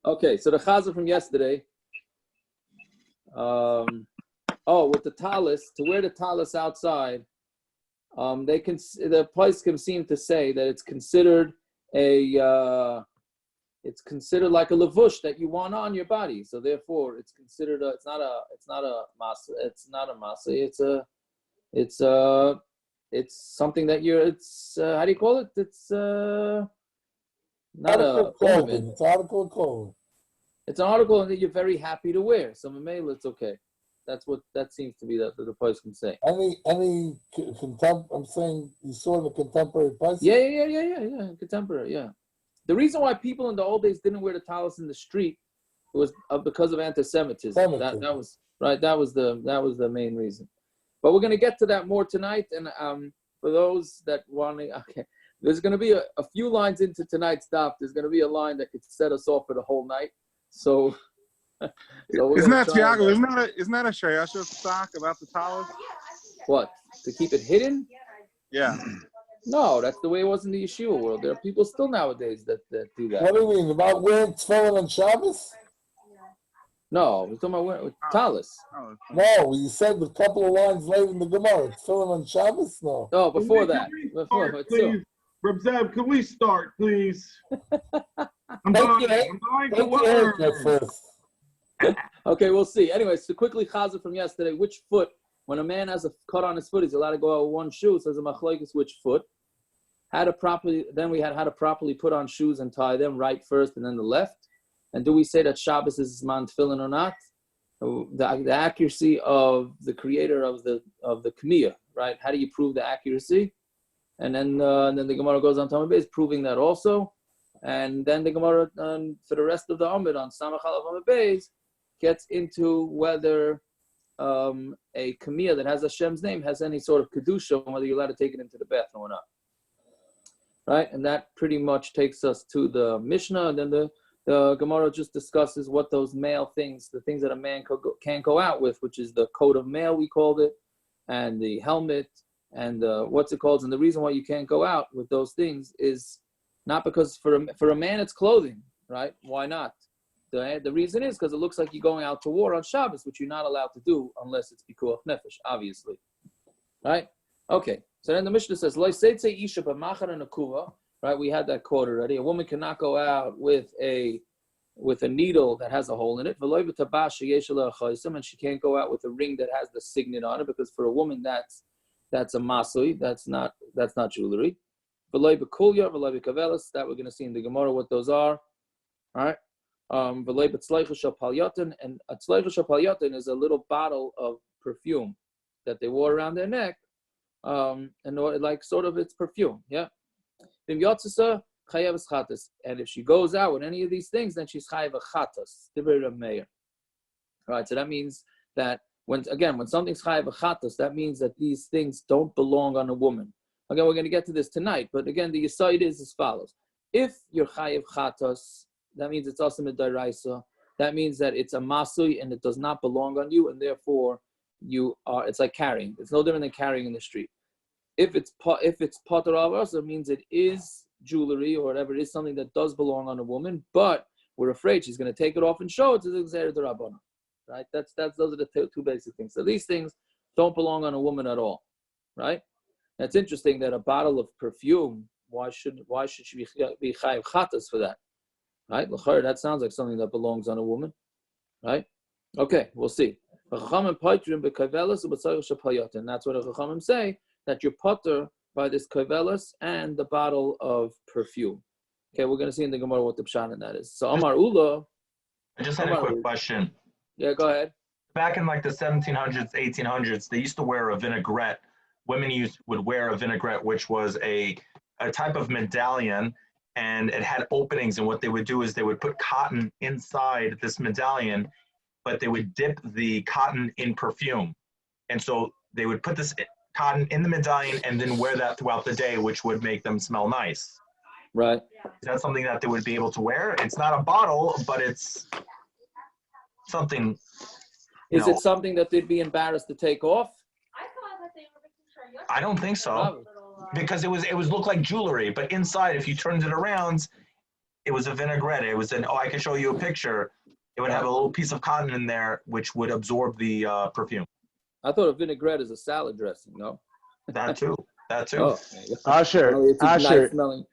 Okay, so the chaza from yesterday. With the talis, to wear the talis outside, the place can seem to say that it's considered like a levush that you want on your body. So therefore, it's considered it's not a masa. It's something that how do you call it? It's not a ornament. It's article of clothing. It's an article that you're very happy to wear. So Meir, it's okay. That seems to be that the place can say. I'm saying you saw in the contemporary place. Yeah. Contemporary, yeah. The reason why people in the old days didn't wear the talis in the street was because of anti-Semitism. That was right. That was the main reason. But we're going to get to that more tonight. And for those that want to, there's going to be a few lines into tonight's daf. There's going to be a line that could set us off for the whole night. So isn't that Tiago? Isn't that a shayasha stock about the talis? What, to keep it hidden? Yeah. No, that's the way it was in the yeshiva world. There are people still nowadays that do that. What do you mean about wearing tefillin on Shabbos? No, we're talking about wearing talis. No, you said a couple of lines later in the Gemara. Tefillin on Shabbos? No. No, before that. Please, Reb Zev, can we start, please? I'm Take going to your haircut first. Okay, we'll see. Anyway, so quickly, chaza from yesterday. Which foot? When a man has a cut on his foot, he's allowed to go out with one shoe. So there's a Machlokes which foot. Then we had how to properly put on shoes and tie them, right first and then the left. And do we say that Shabbos is man tefillin or not? The accuracy of the creator of the kmiya, right? How do you prove the accuracy? And then the Gemara goes on Tamid Beis, proving that also. And then the Gemara for the rest of the Amud on Samach Aleph Amud Beis gets into whether a kmiya that has Hashem's name has any sort of kedusha, and whether you're allowed to take it into the bathroom or not. Right, and that pretty much takes us to the Mishna, and then the Gemara just discusses what those male things, the things that a man can't go out with, which is the coat of mail, we called it, and the helmet, and what's it called. And the reason why you can't go out with those things is not because for a man it's clothing, right? Why not? The reason is because it looks like you're going out to war on Shabbos, which you're not allowed to do unless it's pikuach nefesh, obviously. Right? Okay. So then the Mishnah says, right? We had that quote already. A woman cannot go out with a needle that has a hole in it. And she can't go out with a ring that has the signet on it, because for a woman that's a masui, that's not jewelry. Kulyar, koveles, that we're going to see in the Gemara what those are. All right. And a tzleicha is a little bottle of perfume that they wore around their neck, and like sort of it's perfume, yeah. And if she goes out with any of these things, then she's chayav chatas. Meir. All right, so that means that when something's chayav chatas, that means that these things don't belong on a woman. Again, we're going to get to this tonight, but again, the yesod is as follows: if you're chayav chatas, that means it's also midaraisa. That means that it's a masui and it does not belong on you, and therefore it's like carrying. It's no different than carrying in the street. If it's patur also, it means it is jewelry or whatever. It is something that does belong on a woman, but we're afraid she's going to take it off and show it to the Xer de Rabbana. Right? Those are the two basic things. So these things don't belong on a woman at all. Right? And it's interesting that a bottle of perfume, why should she be chayav chatas for that? Right? That sounds like something that belongs on a woman. Right? Okay, we'll see. And that's what the Chachamim say, that you're patur by this koveles and the bottle of perfume. Okay, we're going to see in the Gemara what the pshat in that is. So Amar Ula. I just had a quick question. Yeah, go ahead. Back in like the 1700s, 1800s, they used to wear a vinaigrette. Women would wear a vinaigrette, which was a type of medallion, and it had openings. And what they would do is they would put cotton inside this medallion, but they would dip the cotton in perfume. And so they would put this cotton in the medallion and then wear that throughout the day, which would make them smell nice. Right. Is that something that they would be able to wear? It's not a bottle, but it's something. Is it something that they'd be embarrassed to take off? I don't think so, because it was looked like jewelry, but inside, if you turned it around, it was a vinaigrette. It was I can show you a picture. It would have a little piece of cotton in there, which would absorb the perfume. I thought a vinaigrette is a salad dressing, no? That too. Oh, Assur, it's nice smelling.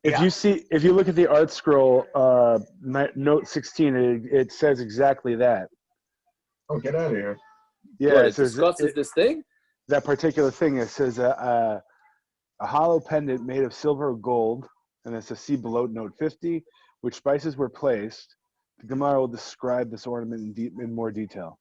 If you look at the art scroll, note 16, it says exactly that. Oh, get out of here. Yeah, What, it discusses this thing? That particular thing. It says a hollow pendant made of silver or gold, and it's a see below note 50, which spices were placed. The Gemara will describe this ornament in more detail.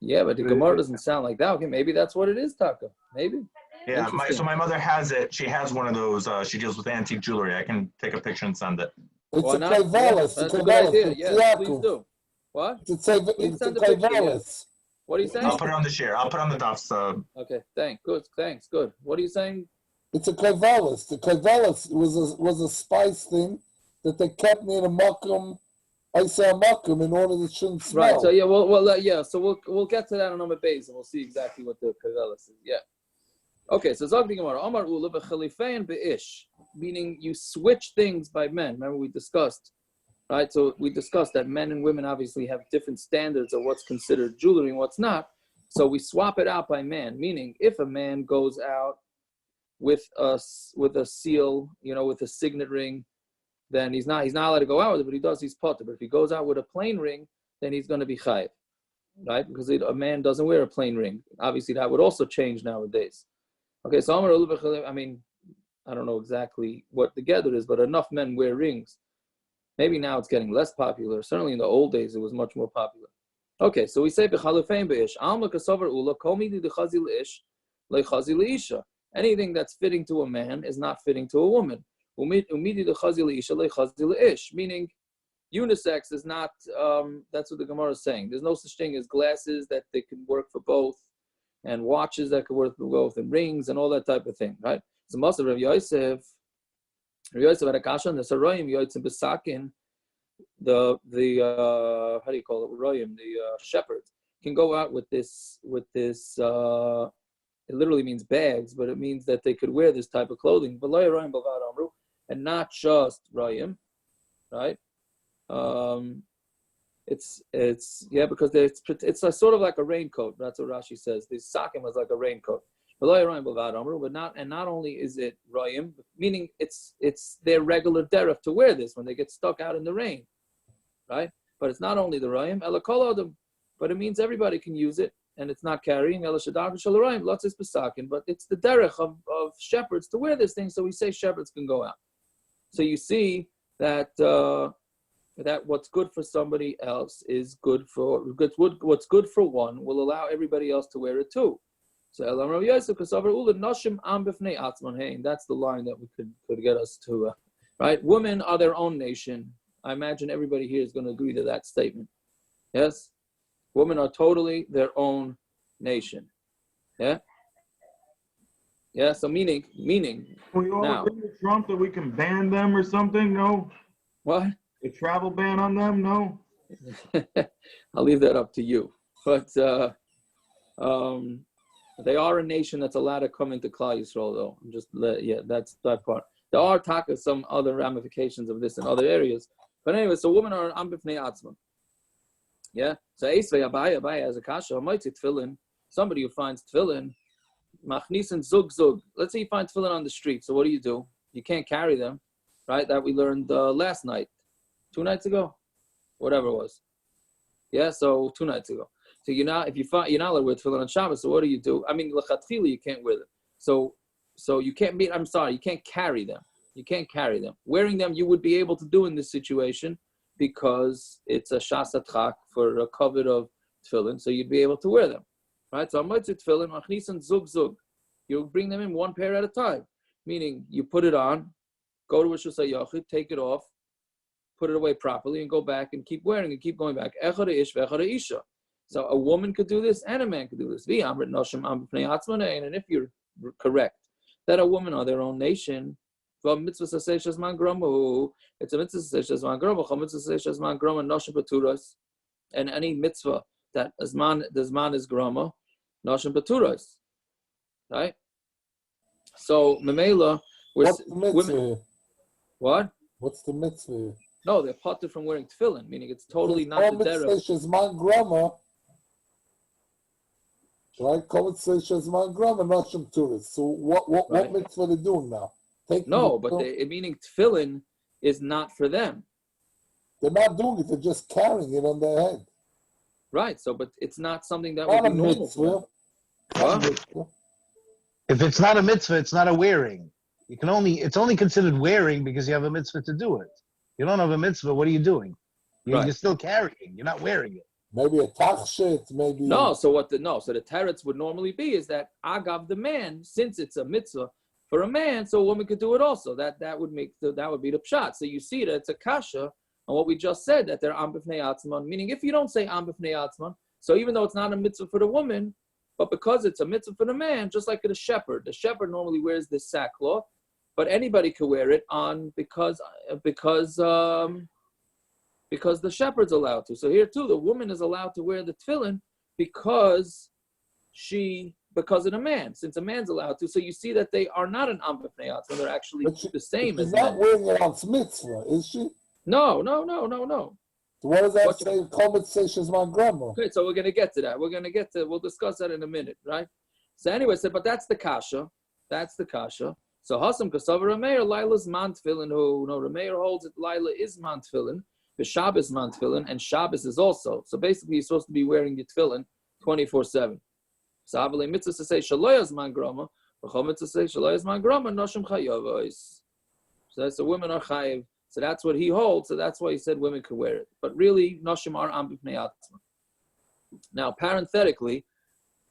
Yeah, but the Gemara doesn't sound like that. Okay, maybe that's what it is, Taka. Maybe. Yeah, so my mother has it. She has one of those. She deals with antique jewelry. I can take a picture and send it. It's a koveles. That's a good idea. Yeah, please do. What? It's a koveles. What are you saying? I'll put it on the share. I'll put it on the Daf. Okay, thanks. Good. What are you saying? It's a koveles. The koveles was a spice thing that they kept near the makom, in order that it shouldn't smell. Right. So yeah, So we'll get to that on Amud Beis, and we'll see exactly what the koveles is. Yeah. Okay. So Zogdi Gemara Amar Ula b'chalifein be'ish, meaning you switch things by men. Remember we discussed. Right, so we discussed that men and women obviously have different standards of what's considered jewelry and what's not. So we swap it out by man, meaning if a man goes out with a seal, with a signet ring, then he's not allowed to go out with it, but he's patur. But if he goes out with a plain ring, then he's going to be chayav, right? Because a man doesn't wear a plain ring. Obviously, that would also change nowadays. Okay, so I mean, I don't know exactly what the gather is, but enough men wear rings. Maybe now it's getting less popular. Certainly in the old days, it was much more popular. Okay, so we say b'chalifein be'ish. Alma kasavar ula kol midi dechazi leish lechazi leisha. Anything that's fitting to a man is not fitting to a woman. Umidi dechazi leisha lechazi leish. Meaning, unisex is not. That's what the Gemara is saying. There's no such thing as glasses that they can work for both, and watches that can work for both, and rings and all that type of thing, right? So most of Rav Yosef. The how do you call it? Royim, the shepherd can go out with this. It literally means bags, but it means that they could wear this type of clothing. And not just Royim, right? It's because it's a sort of like a raincoat. That's what Rashi says. The sakim is like a raincoat. But not only is it royim, meaning it's their regular derech to wear this when they get stuck out in the rain, right? But it's not only the royim, but it means everybody can use it, and it's not carrying. But it's the derech of shepherds to wear this thing, so we say shepherds can go out. So you see that that what's good for somebody else is good for what's good for one will allow everybody else to wear it too. So that's the line that we could get us to, right? Women are their own nation. I imagine everybody here is going to agree to that statement. Yes? Women are totally their own nation. Yeah? Yeah, so meaning We all now. agree with Trump that we can ban them or something? No? What? A travel ban on them? No? I'll leave that up to you. But they are a nation that's allowed to come into Klal Yisrael, though. That's that part. There are some other ramifications of this in other areas. But anyway, so women are ambifnei atzman. Yeah? So Esvei Abai has a kasha, tefillin. Somebody who finds tefillin, machnisen zug. Let's say you find tefillin on the street. So what do? You can't carry them, right? That we learned last night, 2 nights ago, whatever it was. Yeah, so 2 nights ago. So you're not allowed to wear tefillin on Shabbos. So what do? I mean, l'chatchila you can't wear them. So you can't you can't carry them. You can't carry them. Wearing them you would be able to do in this situation because it's a shasatchak for a covet of tefillin. So you'd be able to wear them, right? So amotzit tefillin machnisan zug. You bring them in one pair at a time, meaning you put it on, go to a shusay yachid, take it off, put it away properly, and go back and keep wearing and keep going back. Echad ish v'echad isha. So a woman could do this and a man could do this. And if you're correct that a woman are their own nation, it's a mitzvah and any mitzvah that the zman is grama, nashim paturas, right? So memela, women. What? What's the mitzvah? No, they're patur from wearing tefillin, meaning it's totally not the derech. Right? So what mitzvah are they doing now? No, but meaning tefillin is not for them. They're not doing it, they're just carrying it on their head. Right, so but it's not something that would be normal for them. If it's not a mitzvah, it's not a wearing. It's only considered wearing because you have a mitzvah to do it. You don't have a mitzvah, what are you doing? You're still carrying, you're not wearing it. Maybe a tachshit, maybe. No, so the teretz would normally be is that agav the man, since it's a mitzvah for a man, so a woman could do it also. That would be the pshat. So you see that it's a kasha on what we just said, that they're am b'fnei atzman, meaning if you don't say am b'fnei atzman, so even though it's not a mitzvah for the woman, but because it's a mitzvah for the man, just like the shepherd normally wears this sackcloth, but anybody could wear it on because the shepherd's allowed to. So here too, the woman is allowed to wear the tefillin because of the man, since a man's allowed to. So you see that they are not an am b'fnei atzman, they're actually the same as men. She's not wearing it on mitzvah, is she? No. So what does that say? Comment say she's my grandma. Okay, so we're going to get to that. We'll discuss that in a minute, right? So anyway, but that's the kasha. So Hasam Kasavar Meir, Lila's man tefillin, the Meir holds it, Lila is man tefillin, the Shabbos man tefillin, and Shabbos is also. So basically, you're supposed to be wearing your tefillin 24/7. So Avalei mitzvah to say Shaloyas man grama, V'chol mitzvah to say Shaloyas man grama, Noshim chayavos. So that's the women are chayav. So that's what he holds. So that's why he said women could wear it. But really, Noshim are am b'fnei atzman. Now, parenthetically,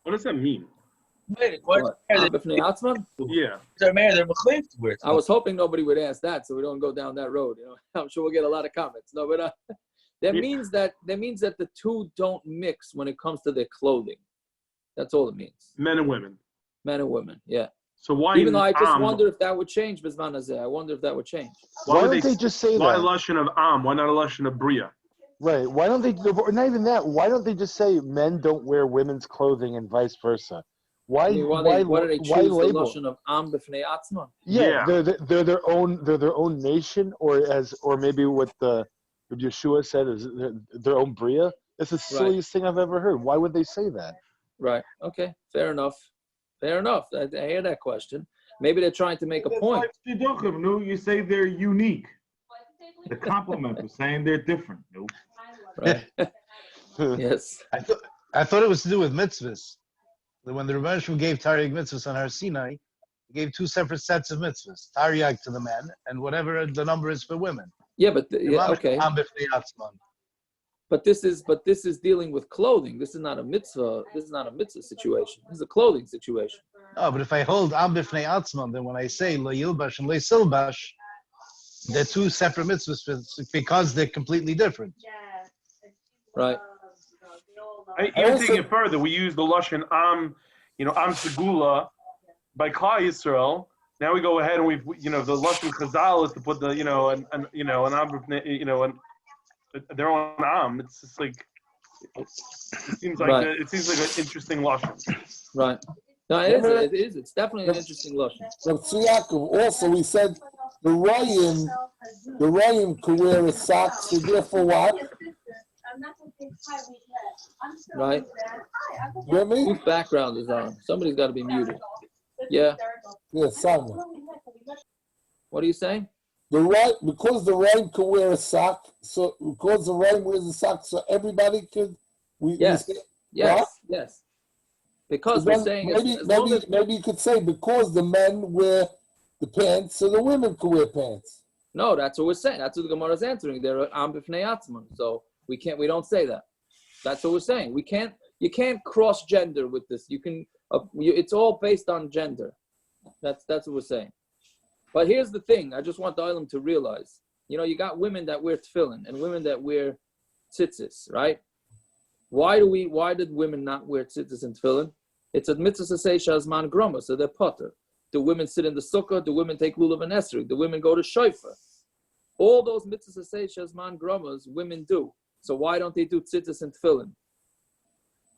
what does that mean? Am b'fnei atzman? Yeah. They're Machlokes to wear it. I was hoping nobody would ask that, so we don't go down that road. I'm sure we'll get a lot of comments. No, but that means that the two don't mix when it comes to their clothing. That's all it means. Men and women. Men and women, yeah. So why? Even though I just wonder if that would change, Bizman Hazeh. I wonder if that would change. Why don't they just say why that? Why lashon of am? Why not a lashon of bria? Right. Why don't they? Not even that. Why don't they just say men don't wear women's clothing and vice versa? Why do they choose the lashon of am b'fnei atzman? Yeah, they're their own nation, or maybe what Yeshua said is their own bria. It's the silliest thing I've ever heard. Why would they say that? Right. Okay. Fair enough. I hear that question. Maybe they're trying to make a point. You say they're unique. The compliment was saying they're different. Right. Yes. I thought it was to do with mitzvahs. When the Rebbe Shem gave Taryag mitzvahs on Har Sinai, he gave two separate sets of mitzvahs. Taryag to the men, and whatever the number is for women. Yeah, but okay. But this is dealing with clothing. This is not a mitzvah. This is not a mitzvah situation. This is a clothing situation. Oh, but if I hold am b'fnei atzman, then when I say lo yilbash and lo silbash, they're two separate mitzvahs because they're completely different. Right. Even taking it further, we use the lashon am segula by Klal Yisrael. Now we go ahead and the lashon chazal is to put an am their own am. It's just like it seems like an interesting lashon. Right. No, it is. It's definitely an interesting lashon. Also, we said the Rayim could wear a sock. So therefore, what? Right. Hear me? Whose background is on? Somebody's got to be muted. Yeah. Yeah, someone. What are you saying? Because the Rayim could wear a sock, so because the Rayim wears a sock, so everybody could. Yes. Because we're saying maybe you could say because the men wear the pants, so the women could wear pants. No, that's what we're saying. That's what the Gemara is answering. They're am b'fnei atzman. So we don't say that. That's what we're saying. You can't cross gender with this. You can. It's all based on gender. That's what we're saying. But here's the thing. I just want the Olam to realize. You got women that wear tefillin and women that wear tzitzis, right? Why did women not wear tzitzis and tefillin? It's a mitzvah to say shazman groma, so they're patur. The women sit in the sukkah. The women take lulav and esrog. The women go to shofar. All those mitzvahs to say shazman gromas, women do. So why don't they do tzitzis and tefillin?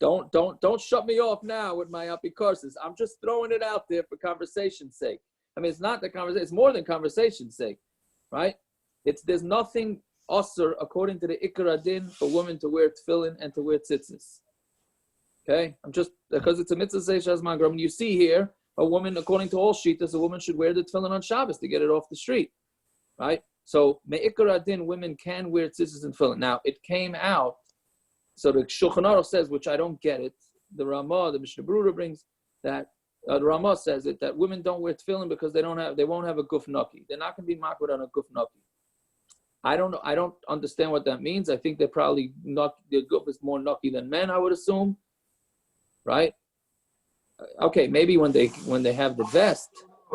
Don't shut me off now with my apikosis. I'm just throwing it out there for conversation's sake. I mean, it's not the conversation. It's more than conversation's sake, right? There's nothing assur according to the Ikar Adin for women to wear tefillin and to wear tzitzis. Okay, I'm just because it's a mitzvah say shazman grom. You see here a woman, according to all shitas, a woman should wear the tefillin on Shabbos to get it off the street, right? So me'ikar adin, women can wear tzitzis and tefillin. Now it came out. So the Shulchan Aruch says, which I don't get it. The Ramah, the Mishna brings that the Ramah says it that women don't wear tefillin because they won't have a guf naki. They're not going to be makud on a guf naki. I don't know. I don't understand what that means. I think they're probably not. The guf is more naki than men, I would assume. Right? Okay, maybe when they have the vest,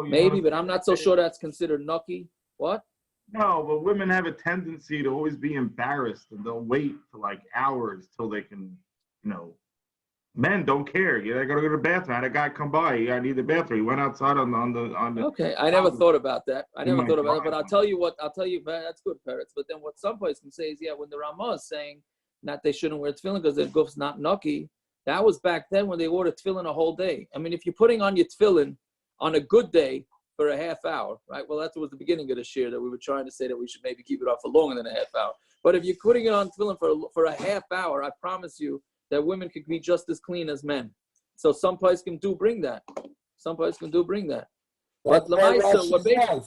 maybe, but I'm not so sure that's considered naki. What? No, but women have a tendency to always be embarrassed, and they'll wait for like hours till they can, Men don't care. I gotta go to the bathroom. I had a guy come by. I need the bathroom. He went outside on the. Okay, I never thought about that. But I'll tell you, that's good, parrots. But then what some place can say is, when the Ramah is saying that they shouldn't wear tefillin because their guf's not naki. That was back then when they wore the tefillin a whole day. I mean, if you're putting on your tefillin on a good day for a half hour, right? Well, that was the beginning of the shir that we were trying to say that we should maybe keep it off for longer than a half hour. But if you're putting it on tefillin for a half hour, I promise you that women could be just as clean as men. So some places can do bring that. But Lamaisa,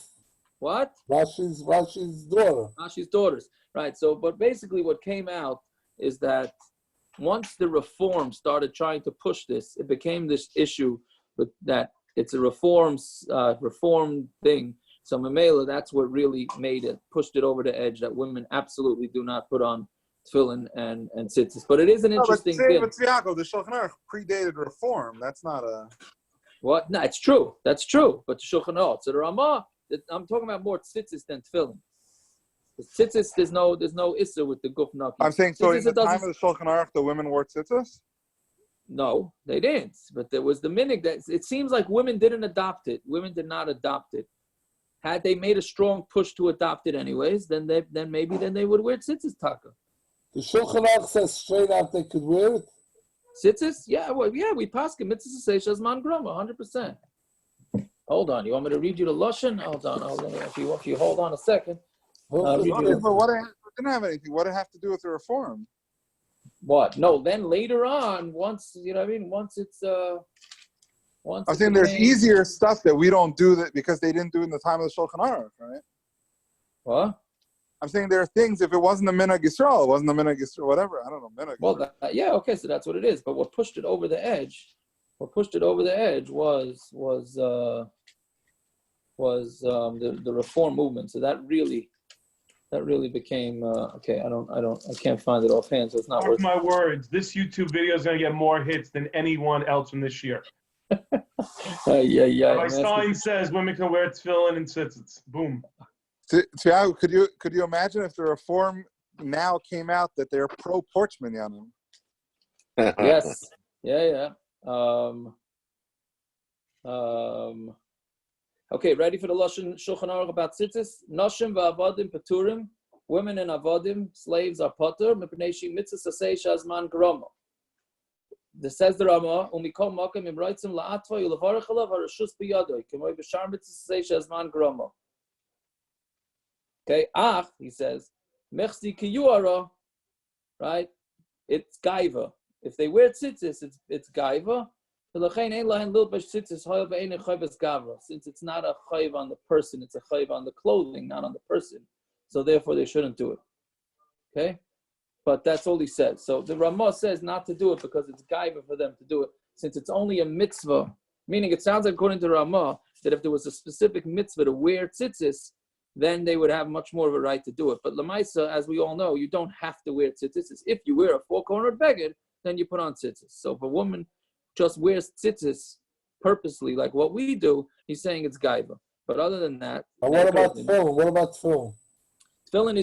what? Rashi's daughter. Rashi's daughters, right? So, but basically, what came out is that once the reform started trying to push this, it became this issue with that it's a reform thing. So Mamela, that's what really pushed it over the edge that women absolutely do not put on tefillin and tzitzis. But it is an interesting thing. But Tzviako, the Shulchan Aruch predated reform. That's not a... What? No, it's true. That's true. But the Shulchan Aruch, so the Ramah, I'm talking about more tzitzis than tefillin. The tzitzis, there's no issur with the guf naki. I'm saying, so in the time of the Shulchan Aruch, the women wore tzitzis? No, they didn't. But there was the minig that it seems like women didn't adopt it. Women did not adopt it. Had they made a strong push to adopt it anyways, then maybe they would wear tzitzis taka. The Shulchan Aruch says straight out they could wear it. Tzitzis? Yeah, we pass mitzvah say shazman grama, 100%. Hold on, you want me to read you the lashon? Hold on. If you hold on a second. But it didn't have anything. What did it have to do with the reform? What? No, then later on, once once it's I'm saying there's easier stuff that we don't do that because they didn't do it in the time of the Shulchan Aruch, right? What? I'm saying there are things, if it wasn't the Minhag Yisrael, it wasn't the Minhag Yisrael, whatever. I don't know, Minhag Yisrael. Well, okay, so that's what it is. But what pushed it over the edge? Was the reform movement. So that really became okay. I can't find it offhand, so it's not worth. Mark my words, this YouTube video is going to get more hits than anyone else from this year. Yeah. My sign says women can wear tefillin and tzitzits. Boom. Tiago, could you imagine if the reform now came out that they're pro-porch minyanim? Yes. Yeah. Okay, ready for the Lashon Shulchan Aruch about tzitzis? Noshim va'avadim paturim. Women and avadim, slaves are patur. Mipnei shi mitzvah sasei shazman grama. This says the Rama, umikol makom imraitzim la'atva yulevarach alav harashus biyadoi. K'moi b'shar mitzvah sasei shazman grama. Okay, he says, mechzi kiyuara, right? It's gaiva. If they wear tzitzis, it's gaiva. Since it's not a chayav on the person, it's a chayav on the clothing, not on the person. So therefore, they shouldn't do it. Okay? But that's all he says. So the Ramah says not to do it because it's gaiva for them to do it. Since it's only a mitzvah, meaning it sounds like according to Ramah, that if there was a specific mitzvah to wear tzitzis, then they would have much more of a right to do it. But Lamaisa, as we all know, you don't have to wear tzitzis. If you wear a four-cornered beged, then you put on tzitzis. So if a woman just wears tzitzis purposely, like what we do, he's saying it's gaiva. But other than that, what about tefillin? Tefillin,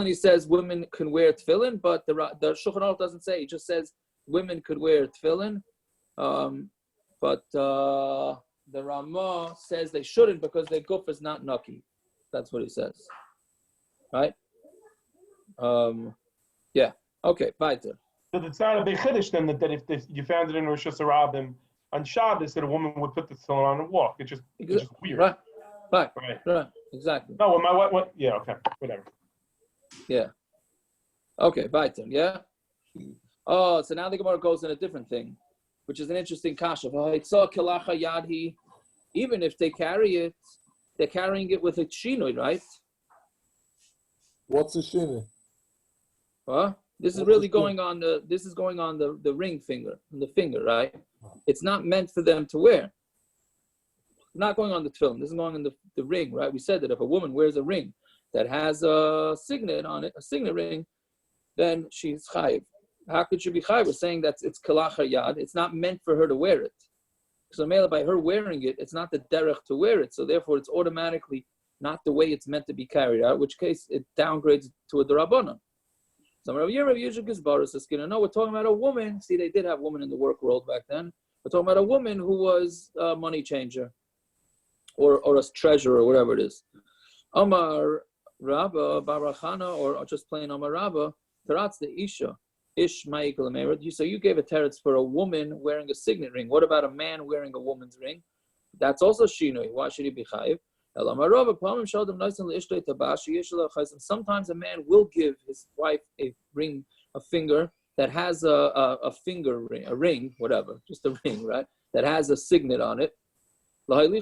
he says women can wear tefillin, but the Shulchan Aruch doesn't say. He just says women could wear tefillin, but the Ramah says they shouldn't because their guf is not naki. That's what he says, right? Yeah. Okay. Patur. So it's not a big chiddush then that if you found it in Rosh Hashanah on Shabbos that a woman would put the tefillin on and walk. It's just weird. Right. Exactly. No, when my what? Yeah, okay, whatever. Yeah. Okay, Baitan, yeah? Oh, so now the Gemara goes in a different thing, which is an interesting kasha. Even if they carry it, they're carrying it with a shinoi, right? What's a shinoi? Huh? This is What's really the going on the ring finger, the finger, right? It's not meant for them to wear. It's not going on the tefillin. This is going on the ring, right? We said that if a woman wears a ring that has a signet on it, a signet ring, then she's chayav. How could she be chayav? We're saying that it's kalach yad. It's not meant for her to wear it. So by her wearing it, it's not the derech to wear it. So therefore, it's automatically not the way it's meant to be carried out. In which case, it downgrades to a derabbanan. So no, we're talking about a woman. See, they did have women in the work world back then. We're talking about a woman who was a money changer, or a treasurer, or whatever it is. Amar Rabba Barachana, or just plain Amar Rabba, Teratz the Isha, Ish Ma'ikal Meir. So you gave a teretz for a woman wearing a signet ring. What about a man wearing a woman's ring? That's also shinoi. Why should he be chayiv? Sometimes a man will give his wife a ring, a finger that has a finger ring, a ring, whatever, just a ring, right? That has a signet on it. And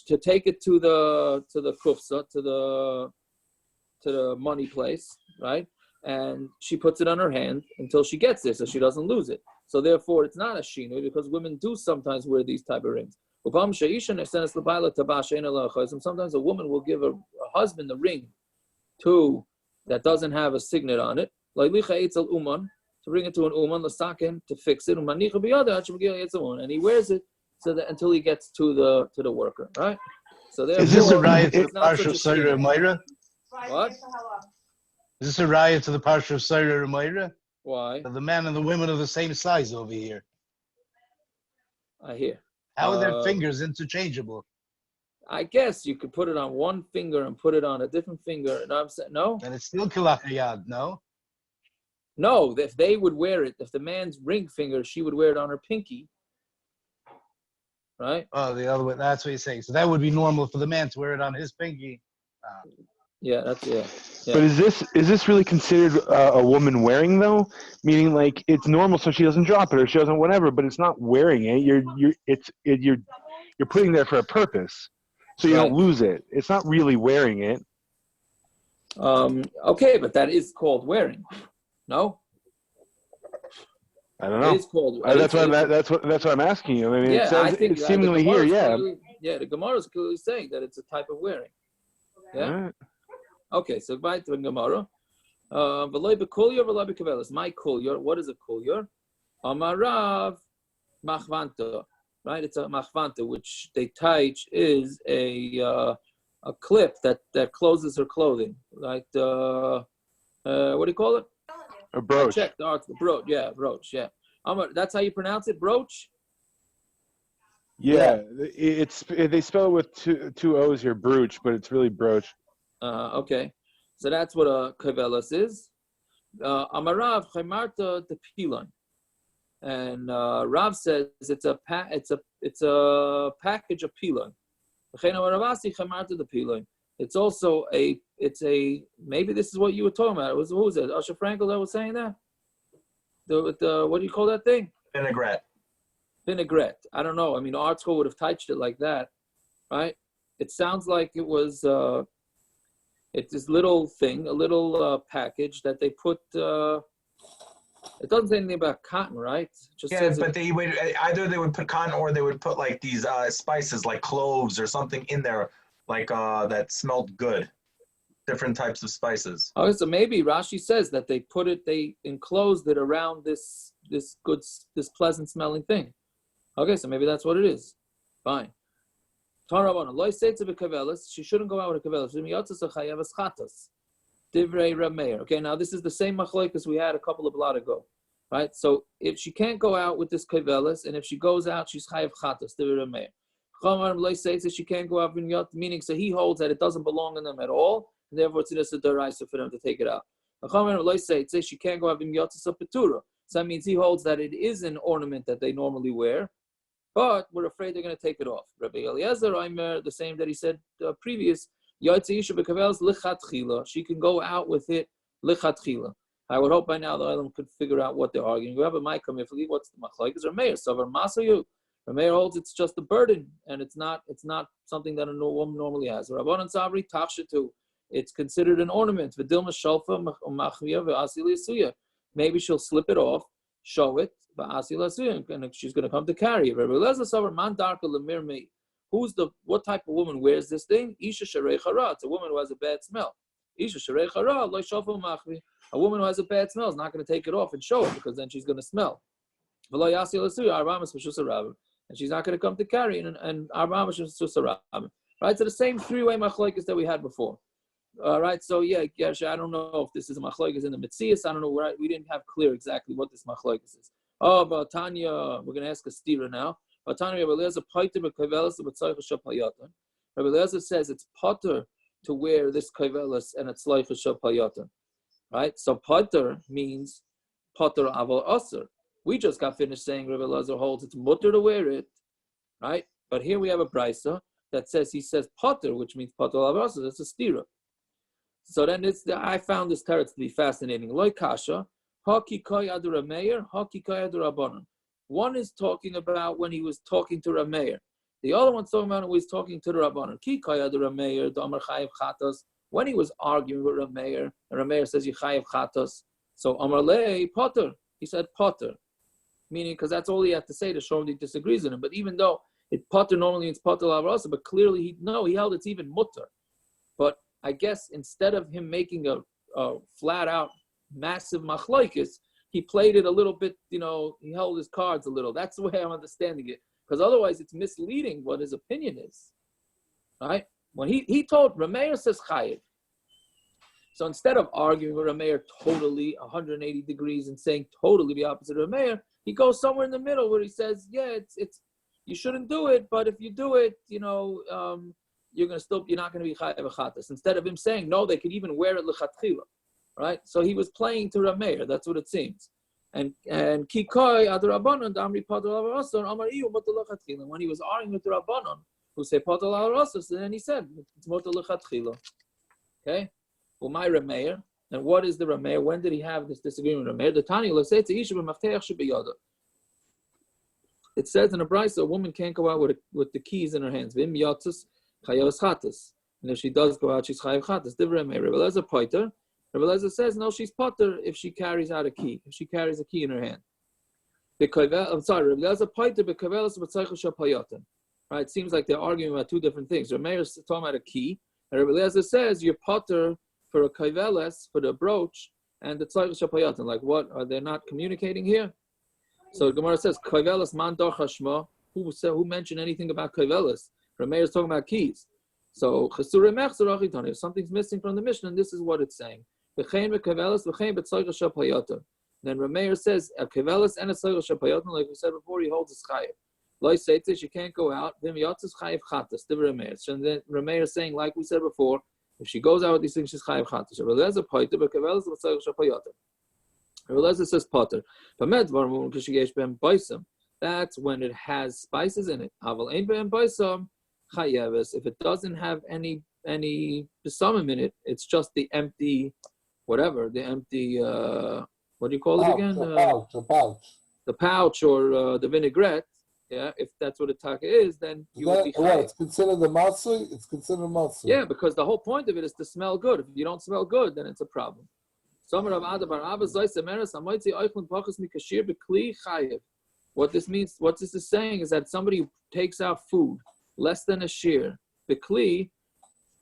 to take it to the kufsa, to the money place, right? And she puts it on her hand until she gets it, so she doesn't lose it. So therefore, it's not a shinui because women do sometimes wear these type of rings. Sometimes a woman will give a husband a ring that doesn't have a signet on it, to bring it to an uman, to fix it, and he wears it so that until he gets to the worker, right? So is this a riot to the parsha of Saira and Meir? What? Is this a riot to the parsha of Saira and Meir? Why? The man and the women are the same size over here. I hear. How are their fingers interchangeable? I guess you could put it on one finger and put it on a different finger. And I'm saying no. And it's still kilachayad, no? No, if they would wear it, if the man's ring finger, she would wear it on her pinky. Right? Oh, the other way. That's what you're saying. So that would be normal for the man to wear it on his pinky. Yeah, that's yeah. But is this really considered a woman wearing though? Meaning like it's normal so she doesn't drop it or she doesn't whatever, but it's not wearing it. You're putting it there for a purpose, so you don't lose it. It's not really wearing it. Okay, but that is called wearing. No. I don't know. It is called. That's what I'm asking you. I mean, yeah, it says, I think it's seemingly here. Yeah. The Gemara is clearly saying that it's a type of wearing. Yeah. Right. Okay, so back to the Gemara. V'loy b'kulyar, v'loy b'koveles. My kulyar. What is a kulyar? Amarav machvanta. Right, it's a machvanta, which they teach is a clip that closes her clothing. Like what do you call it? A brooch. Check the article. Brooch. Yeah, brooch. Yeah. That's how you pronounce it. Brooch. Yeah, it's they spell it with two O's here, brooch, but it's really brooch. Okay, so that's what a koveles is. Amarav chaymarta the pilon, and Rav says it's a package of pilon. It's also maybe this is what you were talking about. Who was it? Usher Frankel that was saying that. The what do you call that thing? Vinaigrette. I don't know. I mean, art school would have touched it like that, right? It sounds like it was. It's this little thing, a little package that they put. It doesn't say anything about cotton, right? Just but they would either they would put cotton or they would put like these spices, like cloves or something in there, like that smelled good. Different types of spices. Oh, so maybe Rashi says that they enclosed it around this pleasant smelling thing. Okay, so maybe that's what it is. Fine. She shouldn't go out with a koveles. Chatas. Divrei Meir. Okay, now this is the same Machlokes we had a couple of blot ago, right? So if she can't go out with this koveles, and if she goes out, she's chayav chatas. Divrei Meir. Chachamim says that she can't go out vinyot, meaning so he holds that it doesn't belong in them at all, and therefore it's just a deraisa for them to take it out. Chachamim says she can't go out vinyot patur. So that means he holds that it is an ornament that they normally wear, but we're afraid they're going to take it off. Rabbi Eliezer, the same that he said previous, she can go out with it lichatchila. I would hope by now the Olam could figure out what they're arguing. Rabbi might come if what's the Machlokes or Meir? So Meir holds it's just a burden and it's not something that a woman normally has. Rabbanan Sabri tachshatu. It's considered an ornament. Maybe she'll slip it off, show it, and she's going to come to carry it. What type of woman wears this thing? It's a woman who has a bad smell. A woman who has a bad smell is not going to take it off and show it because then she's going to smell. And she's not going to come to carry it. Right? So the same three-way machlokes that we had before. All right, so yeah, I don't know if this is a machlokes in the Metzias. I don't know where we didn't have clear exactly what this machlokes is. Oh, but Tanya, we're going to ask a stira now. But Tanya, Rabbi Eliezer says it's patur to wear this koveles and it's tzaycha shapayatan. Right, so patur means patur aval assur. We just got finished saying Rabbi Eliezer holds it's mutter to wear it, right? But here we have a brisa that says he says patur, which means patur aval assur. That's a stira. So then I found this teretz to be fascinating. Loi kasha, haki koyad Meir, haki koyad Rabbanan. One is talking about when he was talking to Meir. The other one's talking about when he was talking to the Rabbanan. Ki koyad Meir, damar chayav chatas. When he was arguing with Meir, and Meir says you chayav chatas. So amar lei patur. He said patur, meaning because that's all he had to say to show him he disagrees with him. But even though patur normally means patur lavrasa, but clearly he held it's even mutter. But I guess instead of him making a flat-out massive machlokes, he played it a little bit, he held his cards a little. That's the way I'm understanding it. Because otherwise it's misleading what his opinion is. Right? When he told, Meir says chayav. So instead of arguing with Meir totally 180 degrees and saying totally the opposite of Meir, he goes somewhere in the middle where he says, yeah, it's you shouldn't do it, but if you do it, you're not going to be chayav chatas. Instead of him saying, no, they could even wear it lechatchila, right? So he was playing to Meir. That's what it seems. And kikoy adrabanan damri patur avarasar amar iyu mutar lechatchila. When he was arguing with the Rabbanon, who say patur avarasar, so then he said it's mutar lechatchila. Okay, well, my Meir. And what is the Meir? When did he have this disagreement with Meir? The Tani let's say it's isha b'mafteach shebiyada. It says in a brisa, a woman can't go out with the keys in her hands. Vim yatzis chayav chatas. And if she does go out, she's chayav chatas. Divrei Meir. Rabbi Eliezer patur. Rabbi Eliezer says no, she's patur if she carries out a key. If she carries a key in her hand. Rabbi Eliezer patur b'koveles b'tzaycha shapayatan. Right? It seems like they're arguing about two different things. Rabbi Meir is talking about a key, and Rabbi Eliezer says you're patur for a koveles, for the brooch, and the tzaycha shapayatan. Like what? Are they not communicating here? So Gemara says koveles man dar chashma. Who mentioned anything about koveles? Rabbi Meir is talking about keys. So if something's missing from the Mishna, and this is what it's saying. Then Rabbi Meir says a koveles and a tzaycha shapayatan, like we said before, he holds his chayav. Loi seitzes, she can't go out. Then yatzes chayav chatas. Divrei Meir. And then Rabbi Meir is saying, like we said before, if she goes out with these things, she's chayav chatas. Rabbi Eliezer patur b'koveles b'tzaycha shapayatan. Rabbi Eliezer says patur. That's when it has spices in it. Aval ein be'em baisam chayav. If it doesn't have any besamim in it, it's just the empty, whatever, the empty. What do you call it again? The pouch. The pouch or the vinaigrette. Yeah, if that's what a taka is, then you would be chayav. It's considered the matzah. It's considered matzah. Yeah, because the whole point of it is to smell good. If you don't smell good, then it's a problem. What this means, what this is saying, is that somebody who takes out food less than a shear, bekli,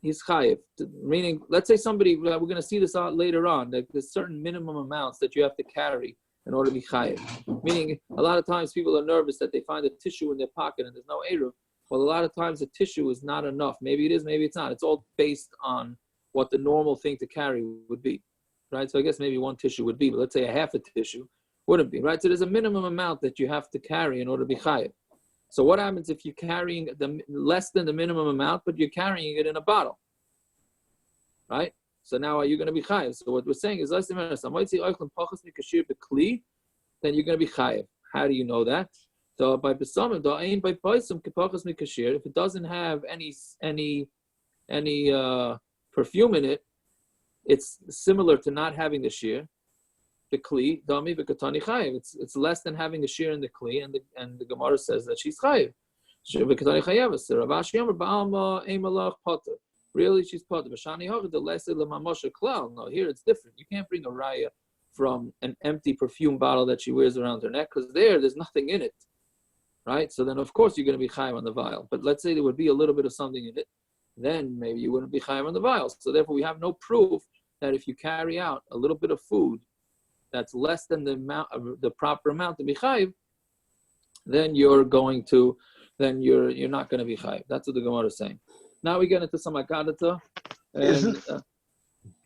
he's chayav. Meaning, let's say somebody, we're going to see this out later on, that there's certain minimum amounts that you have to carry in order to be chayav. Meaning, a lot of times people are nervous that they find a tissue in their pocket and there's no eruv. Well, a lot of times the tissue is not enough. Maybe it is, maybe it's not. It's all based on what the normal thing to carry would be, right? So I guess maybe one tissue would be, but let's say a half a tissue wouldn't be, right? So there's a minimum amount that you have to carry in order to be chayav. So what happens if you're carrying the less than the minimum amount, but you're carrying it in a bottle, right? So now are you going to be chayav? So what we're saying is, then you're going to be chayav. How do you know that? By besamim, da ain by paisum kepachas mikashir. If it doesn't have any perfume in it, it's similar to not having the shear. The kli dami v'katani chayav. It's less than having the shear in the kli, and the Gemara says that she's chayav. V'katani chayav. Ravashi Yomer ba'alma eimalach patur. Really, she's patur. V'shani hachad the lesser lemamosha klal. No, here it's different. You can't bring a raya from an empty perfume bottle that she wears around her neck, because there's nothing in it, right? So then, of course, you're going to be chayav on the vial. But let's say there would be a little bit of something in it, then maybe you wouldn't be chayav on the vial. So therefore, we have no proof that if you carry out a little bit of food that's less than the amount of the proper amount to be chayav, then you're not going to be chayav. That's what the Gemara is saying. Now we get into some agadata.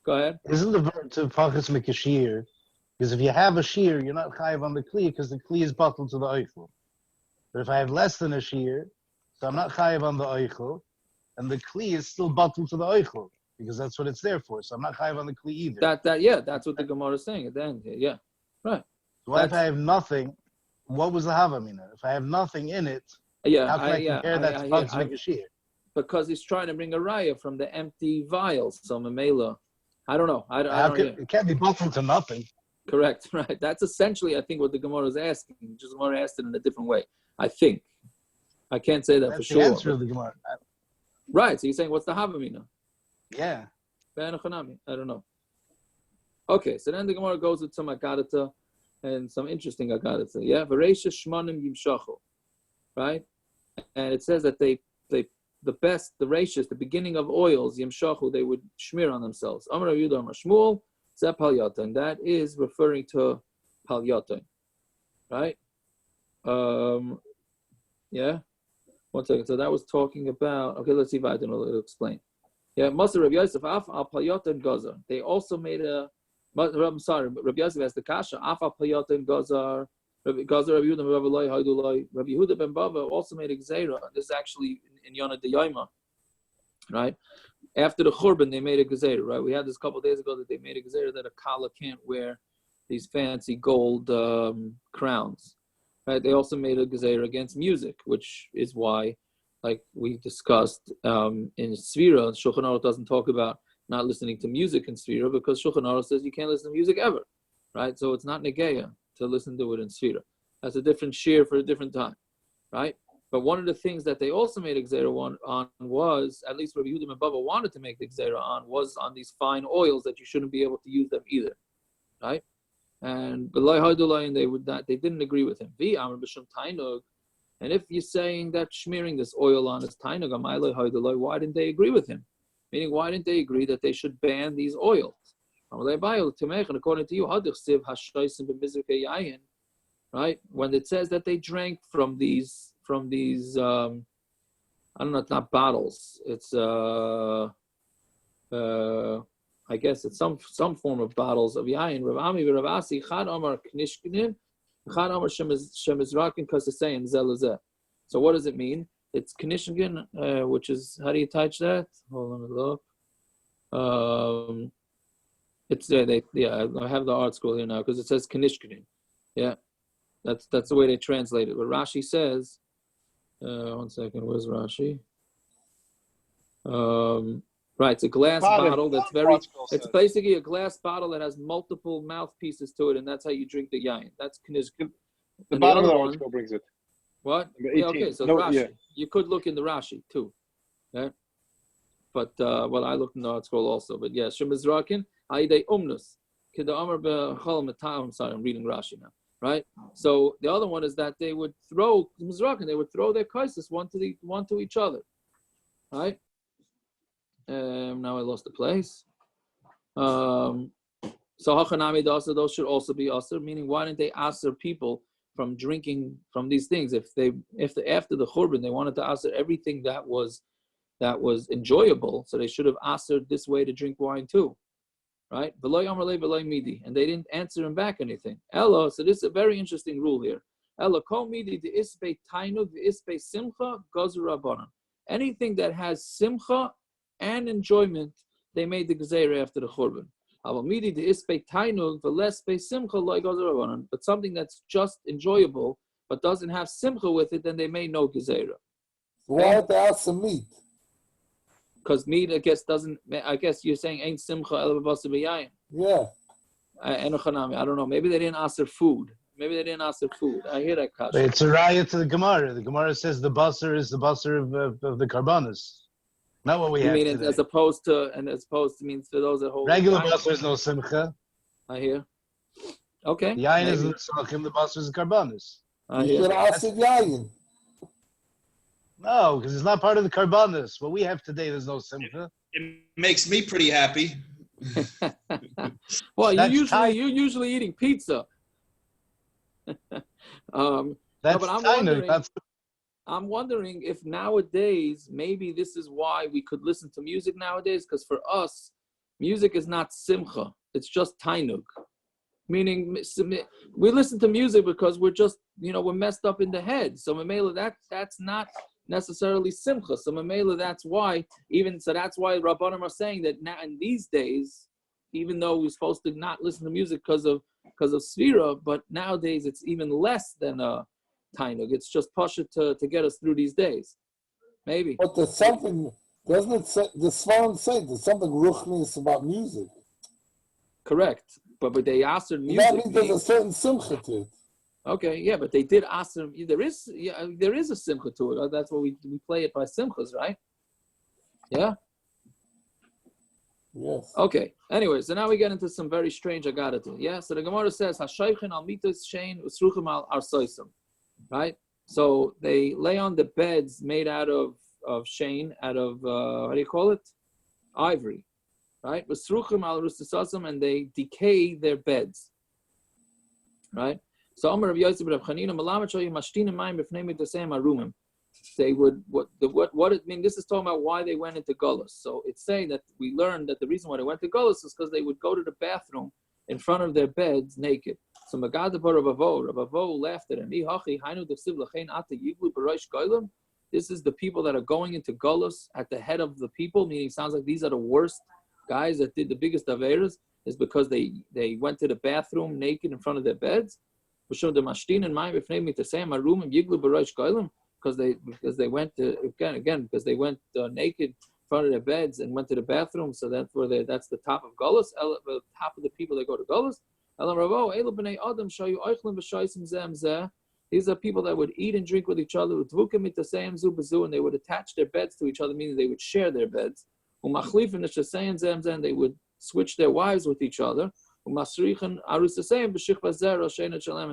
Go ahead. Isn't the verb to pachas mikashir? Because if you have a shear, you're not chayav on the kli because the kli is bottled to the oichel. But if I have less than a shear, so I'm not chayav on the oichel, and the kli is still bottled to the oichel because that's what it's there for. So I'm not chayav on the kli either. That's what the Gemara is saying at the end here. Yeah, right. So if I have nothing, what was the havamina? If I have nothing in it, how can I compare that to pachas mikashir? Because he's trying to bring a raya from the empty vials. So Mamela, I don't know. It can't be bottled to nothing. Correct, right. That's essentially, I think, what the Gemara is asking. Just Gemara asked it in a different way. I think. I can't say that That's for the sure. answer of the Gemara. Right, so you're saying, what's the havamina? Yeah. I don't know. Okay, so then the Gemara goes with some agadata and some interesting agadata. Yeah, Vareisha Shmanim Yimshachu. Right? And it says that the ratios, the beginning of oils, Yimshachu, they would smear on themselves. Amar Rav Yehuda Amar Shmuel, Zeh Palyata, and that is referring to Palyata. Right? Yeah. 1 second. So that was talking about. Okay, let's see if I can explain. Yeah, Master Rabbi Yosef Af Al Palyata and Gazar. They also made a. I'm sorry, Rabbi Yosef has the kasha Af Al Palyata and Gazar. Gazar Rabbi Yehuda Rabbi Loi Haidulai. Rabbi Yehuda ben Bava also made a gzeira. This is actually in Yonah de Yaima, right? After the Churban, they made a gzeira, right? We had this a couple of days ago that they made a gzeira that a kala can't wear these fancy gold crowns. Right, they also made a gezeira against music, which is why, like we discussed in Sfira, Shulchan Aruch doesn't talk about not listening to music in Sfira because Shulchan Aruch says you can't listen to music ever, right? So it's not negeya to listen to it in Sfira. That's a different shir for a different time, right? But one of the things that they also made a gezeira on was, at least Rabbi Yehuda ben Bava wanted to make the gezeira on, was on these fine oils that you shouldn't be able to use them either, right? And they didn't agree with him. And if you're saying that smearing this oil on is tainug, why didn't they agree with him? Meaning, why didn't they agree that they should ban these oils? According to you, right? When it says that they drank from these, I don't know, it's not bottles. It's I guess it's some form of bottles of yayin. Rav Ami v'Rav Asi chad amar knishkinin, chad amar shemizrakin kasesein zelazeh. So what does it mean? It's knishkin, which is, how do you touch that? Hold on a look. It's I have the art scroll here now because it says knishkinin. Yeah, that's the way they translate it. But Rashi says, 1 second, where's Rashi? Right, it's a glass bottle that's it's basically a glass bottle that has multiple mouthpieces to it, and that's how you drink the yain. That's knizk. The bottom of the article brings it. What? Yeah, okay, so Rashi. Yeah. You could look in the Rashi, too. Yeah? But, I looked in the article also. But, yeah, Shemizrakin, Aidei Umnus. I'm sorry, I'm reading Rashi now. Right? So, the other one is that they would throw, Mizrakin, they would throw their kaisis one to each other. Right? Now I lost the place. So hachanami dasa, those should also be assur. Meaning, why didn't they assur people from drinking from these things? If after the churban they wanted to assur everything that was enjoyable, so they should have assured this way to drink wine too, right? And they didn't answer him back anything. Ella, so this is a very interesting rule here. Ella kol midi de ispe tainug de ispe simcha gozer rabbanan. Anything that has simcha and enjoyment, they made the gezeira after the churban. But something that's just enjoyable, but doesn't have simcha with it, then they may know gezerah. Why don't they have some meat? Because meat, I guess, doesn't. I guess you're saying ain't simcha ela b'basar b'yayin. Yeah. I don't know. Maybe they didn't assur food. I hear that kasha. It's a riot to the Gemara. The Gemara says the basar is the basar of the karbanis. Not what we have mean today. as opposed to means for those that hold Regular basar is no simcha. I hear. Okay. The yayin is the tzachim, the basar is the karbanis. You should assur yayin. No, because it's not part of the karbanis. What we have today, there's no simcha. It makes me pretty happy. Well, you're usually eating pizza. I'm wondering if nowadays maybe this is why we could listen to music nowadays, because for us, music is not simcha; it's just tainug. Meaning, we listen to music because we're just we're messed up in the head. So Mamela, that's not necessarily simcha. So Mamela, that's why that's why Rabbanim are saying that now in these days, even though we're supposed to not listen to music because of Sphira, but nowadays it's even less than a tainug. It's just pasha to get us through these days. Maybe. But there's something, doesn't it say, the Svarim say there's something ruchnius about music. Correct. But they assur music. That means there's a certain simcha to it. Okay, yeah, but they did assur. There is a simcha to it. That's why we play it by simchas, right? Yeah? Yes. Okay. Anyway, so now we get into some very strange agadatu. Yeah. So the Gemara says, "Hashaykhin al mitos shein usruchim al arsoisim." Right. So they lay on the beds made out of shein, out of how do you call it? Ivory. Right. Usruchim al rustasasim, and they decay their beds. Right. So Amar Rav Yosef Rav Chanina Malamet shoyu mashtinim mayim b'fnei mitasem arumim. They would what it mean. This is talking about why they went into galus. So it's saying that we learned that the reason why they went to galus is because they would go to the bathroom in front of their beds naked. So Magad Rav Avo laughed at him. This is the people that are going into galus at the head of the people. Meaning, it sounds like these are the worst guys that did the biggest averas. Is because they went to the bathroom naked in front of their beds. Because they went naked in front of their beds and went to the bathroom, so that's the top of galus, the top of the people that go to galus. These are people that would eat and drink with each other, and they would attach their beds to each other, meaning they would share their beds. And they would switch their wives with each other. And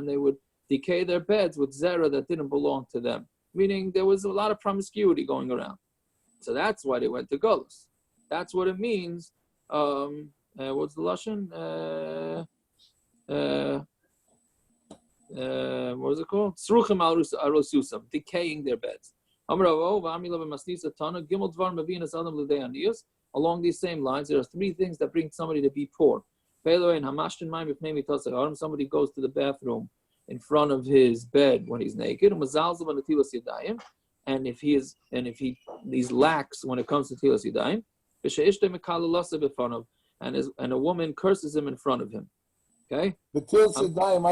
they would decay their beds with zera that didn't belong to them. Meaning there was a lot of promiscuity going around. So that's why they went to galus. That's what it means. What's the lashon? What was it called? Sruchim arosusam, decaying their beds. Along these same lines, there are three things that bring somebody to be poor. Somebody goes to the bathroom in front of his bed when he's naked, and if he's lax when it comes to tilas yadayim, and a woman curses him in front of him. Okay. The tilas yadayim,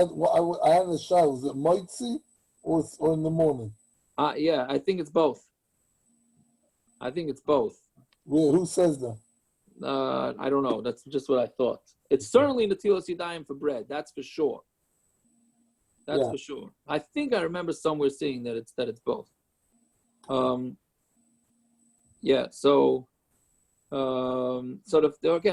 I had a shower. Was it moitzi or in the morning? Yeah, I think it's both. Well, who says that? I don't know. That's just what I thought. It's certainly the tilas yadayim for bread. That's for sure. For sure. I think I remember somewhere seeing that it's both. Again,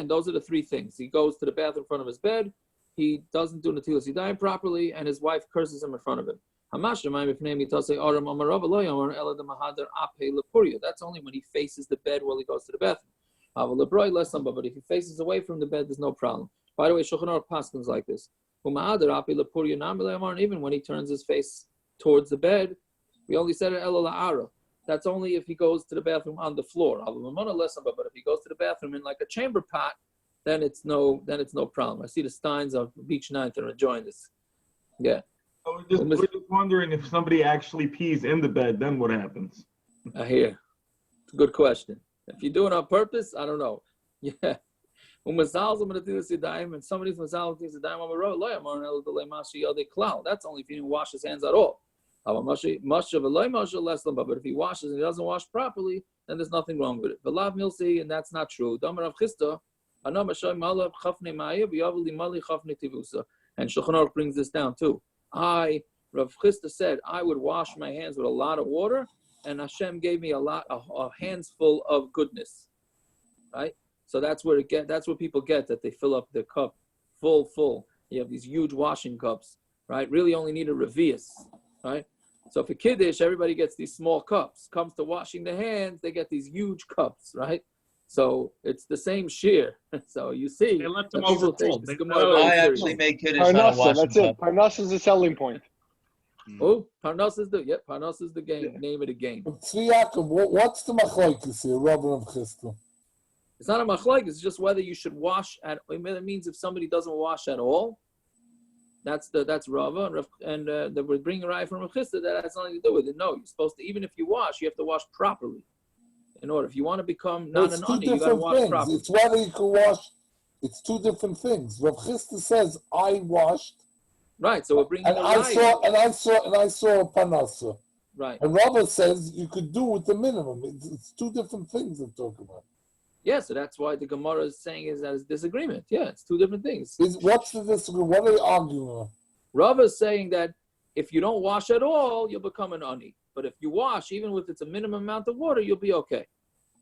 those are the three things. He goes to the bathroom in front of his bed. He doesn't do netilas yadayim properly, and his wife curses him in front of him. That's only when he faces the bed while he goes to the bathroom. But if he faces away from the bed, there's no problem. By the way, Shulchan Aruch paskins like this. Even when he turns his face towards the bed, we only said it. That's only if he goes to the bathroom on the floor. But if he goes to the bathroom in like a chamber pot, then it's no problem. I see the Steins of Beach 9th are enjoying this. Yeah. We're just wondering if somebody actually pees in the bed, then what happens? I hear. It's a good question. If you do it on purpose, I don't know. Yeah. And somebody's mazal. That's only if he didn't wash his hands at all. But if he washes and he doesn't wash properly, then there's nothing wrong with it. V'lav milsi, and that's not true. And Shulchan Aruch brings this down too. Rav Chisda said, I would wash my hands with a lot of water, and Hashem gave me a handsful of goodness. Right? So that's where people get that they fill up their cup full. You have these huge washing cups, right? Really only need a revius, right? So for Kiddush, everybody gets these small cups. Comes to washing the hands, they get these huge cups, right? So it's the same shear. So you see, they left them overfull. I actually make Kiddush out of washing that's it. Parnas is the selling point. Oh, Parnas is the game. Name of the game. What's the Machlokes here, Rabbi and Chisda? It's not a machlokes. It's just whether you should wash at. It means if somebody doesn't wash at all, that's Rava, and they would bring a raya from Rav Chisda that has nothing to do with it. No, you're supposed to. Even if you wash, you have to wash properly. In order, if you want to become not an ani, you got to wash properly. It's whether you can wash. It's two different things. Rav Chisda says I washed. Right. So we're bringing. And I saw a panasa. Right. And Rava says you could do with the minimum. It's two different things I'm talking about. Yeah, so that's why the Gemara is saying is that it's disagreement. Yeah, it's two different things. What's the disagreement? What are they arguing on? Rava is saying that if you don't wash at all, you'll become an ani. But if you wash, even if it's a minimum amount of water, you'll be okay.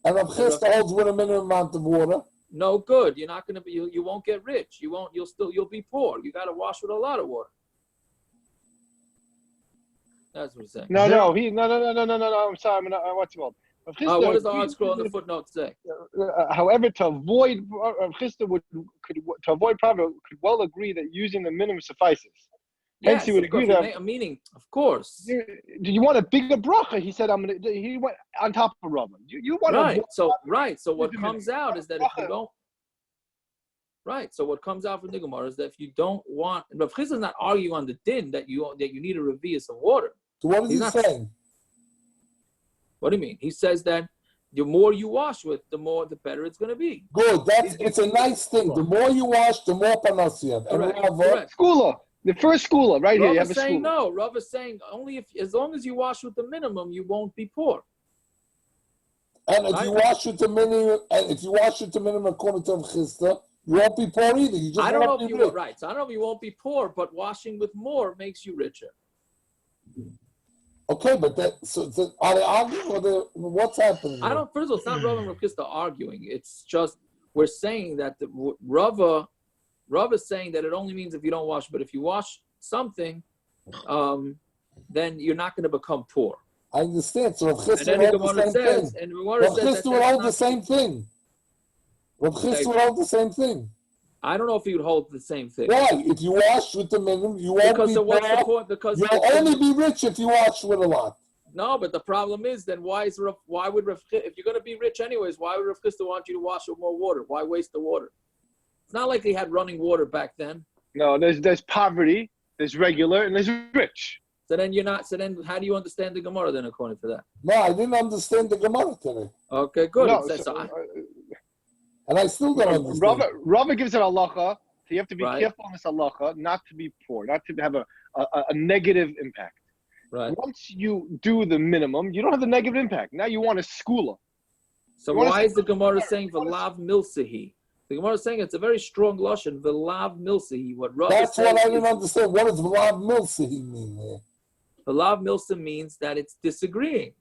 And Rav Chisda holds with a minimum amount of water. No good. You're not going to be. You won't get rich. You'll be poor. You got to wash with a lot of water. That's what he's saying. No. I'm sorry. What's it called? What does the hard scroll in the footnote say? However, to avoid Chisda to avoid problem, could well agree that using the minimum suffices. Hence, he would agree that. Meaning, of course. Do you want a bigger bracha? He said, He went on top of Rava. You want right. So what comes out is that if you don't. Right. So what comes out from the Gemara is that if you don't want, Rav Chisda is not arguing on the din that you need a revius of water. So what is he saying? What do you mean? He says that the more you wash with, the better it's going to be. Good. It's a nice thing. The more you wash, the more panas you have. Correct. Skula. The first skula, right here. You have a saying skula. No. Rav is saying only as long as you wash with the minimum, you won't be poor. And if you wash with the minimum, according to Chisda, you won't be poor either. You just I don't know if you won't. Right. So I don't know if you won't be poor, but washing with more makes you richer. Okay, but are they arguing or what's happening? First of all, it's not Rava and Rav Chisda arguing. It's just we're saying that Rava is saying that it only means if you don't wash, but if you wash something, then you're not going to become poor. I understand. So Rav Chisda would hold the same thing. Rav Chisda would hold the same thing. Rav Chisda would hold the same thing. I don't know if he would hold the same thing. Why? If you wash with the minimum, you won't be poor. What's the point? Because you'll only be rich if you wash with a lot. No, but the problem is then why would if you're going to be rich anyways, why would Rav Chisda want you to wash with more water? Why waste the water? It's not like they had running water back then. No, there's poverty, there's regular, and there's rich. So then how do you understand the Gemara then according to that? No, I didn't understand the Gemara today. Okay, good. No, and I still don't understand. Rava gives an halacha, so you have to be careful on this halacha, not to be poor, not to have a negative impact. Right. Once you do the minimum, you don't have the negative impact. Now you want a skula. So why is the Gemara saying v'lav milsahi? The Gemara is saying it's a very strong lashon, v'lav milsahi. That's what I didn't understand. What does v'lav milsahi mean there? V'lav milsa means that it's disagreeing.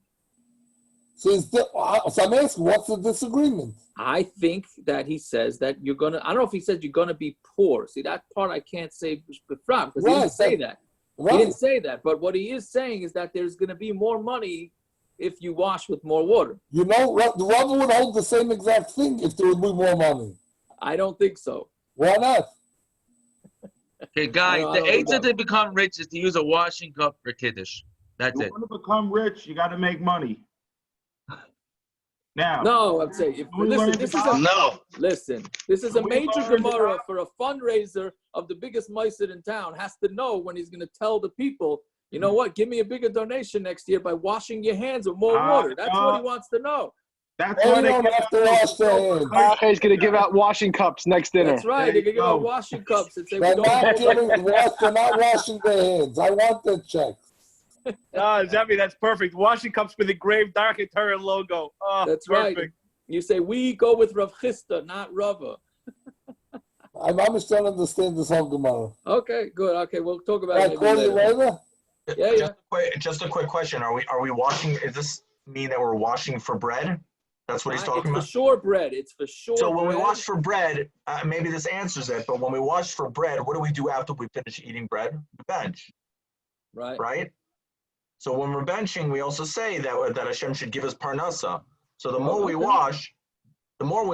So I'm asking, what's the disagreement? I think that he says that you're going to, I don't know if he says you're going to be poor. See, that part I can't say because he didn't say that. Right. He didn't say that. But what he is saying is that there's going to be more money if you wash with more water. You know, the Rava would hold the same exact thing if there would be more money. I don't think so. Why not? Okay, guys, the answer to become rich is to use a washing cup for Kiddush. That's it. You want to become rich, you got to make money. Now, no, I'm saying this is a major Gemara for a fundraiser of the biggest meiser in town. Has to know when he's going to tell the people, you know what? Give me a bigger donation next year by washing your hands with more water. That's what he wants to know. That's why they have to wash their hands. He's going to give out washing cups next dinner. That's right. They're going to give out washing cups and say they're not washing their hands. I want the checks. Zevi, that's perfect. Washing cups with a engraved Dark Torah logo. Oh, that's perfect. Right. You say, we go with Rav Chisda, not Rava. I don't understand this whole Gemara. Okay, good. Okay, we'll talk about it. I call you later? Yeah. Just a quick question. Are we washing, does this mean that we're washing for bread? That's what he's talking about? It's for sure bread. It's for sure So when bread. we wash for bread, maybe this answers it, but when we wash for bread, what do we do after we finish eating bread? We bench. Right. Right? So when we're benching, we also say that Hashem should give us parnasa. So the more we wash, more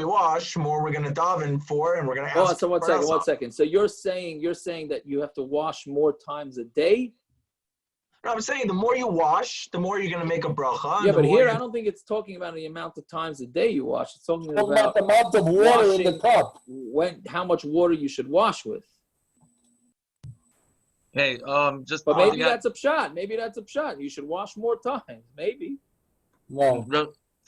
we're going to daven for, and we're going to ask. So one second. So you're saying that you have to wash more times a day? No, I'm saying the more you wash, the more you're going to make a bracha. Yeah, but here I don't think it's talking about the amount of times a day you wash. It's talking about the amount of water in the cup. How much water you should wash with. Hey, But maybe that's a pshat. Maybe that's a pshat. You should wash more times. Maybe. No.